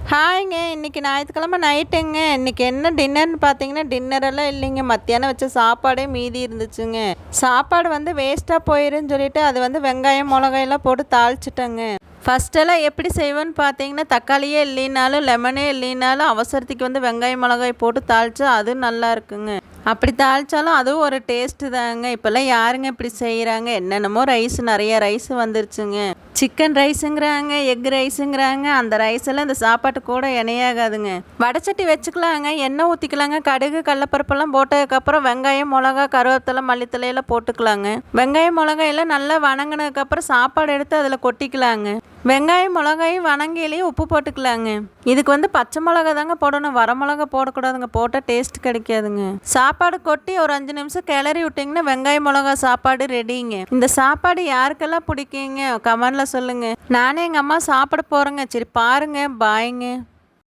ஹாய்ங்க. இன்னைக்கு ஞாயித்துக்கிழமை நைட்டுங்க. இன்னைக்கு என்ன டின்னர்னு பார்த்தீங்கன்னா, டின்னரெல்லாம் இல்லைங்க. மத்தியானம் வச்ச சாப்பாடே மீதி இருந்துச்சுங்க. சாப்பாடு வேஸ்ட்டாக போயிருன்னு சொல்லிட்டு அது வெங்காயம், மிளகாயெல்லாம் போட்டு தாளிச்சிட்டேங்க. ஃபஸ்ட்டெல்லாம் எப்படி செய்வேன்னு பார்த்தீங்கன்னா, தக்காளியே இல்லைனாலும், லெமனே இல்லைனாலும் அவசரத்துக்கு வெங்காயம், மிளகாய் போட்டு தாளிச்சா அது நல்லா இருக்குங்க. அப்படி தாளித்தாலும் அதுவும் ஒரு டேஸ்ட்டு தாங்க. இப்போல்லாம் யாருங்க இப்படி செய்கிறாங்க? என்னென்னமோ நிறைய ரைஸ் வந்துருச்சுங்க. சிக்கன் ரைஸுங்கிறாங்க, எக் ரைஸுங்கிறாங்க. அந்த ரைஸ் எல்லாம் இந்த சாப்பாட்டு கூட இணையாகாதுங்க. வடைச்சட்டி வச்சுக்கலாங்க, எண்ணெய் ஊற்றிக்கலாங்க, கடுகு கடலப்பருப்பெல்லாம் போட்டதுக்கப்புறம் வெங்காயம், மிளகா, கருவேப்பிலை, மல்லித்தலையெல்லாம் போட்டுக்கலாங்க. வெங்காயம், மிளகாயெல்லாம் நல்லா வணங்கினதுக்கப்புறம் சாப்பாடு எடுத்து அதில் கொட்டிக்கலாங்க. வெங்காயம், மிளகாயும் வணங்கியிலையும் உப்பு போட்டுக்கலாங்க. இதுக்கு பச்சை மிளகா தாங்க போடணும், வர மிளகா போடக்கூடாதுங்க. போட்டால் டேஸ்ட் கிடைக்காதுங்க. சாப்பாடு கொட்டி ஒரு 5 நிமிஷம் கிளறி விட்டிங்கன்னா வெங்காயம், மிளகா சாப்பாடு ரெடிங்க. இந்த சாப்பாடு யாருக்கெல்லாம் பிடிக்குங்க கமெண்ட்ல சொல்லுங்க. நானே எங்கள் அம்மா சாப்பிட போகிறேங்க. சரி பாருங்க. பாய்ங்க.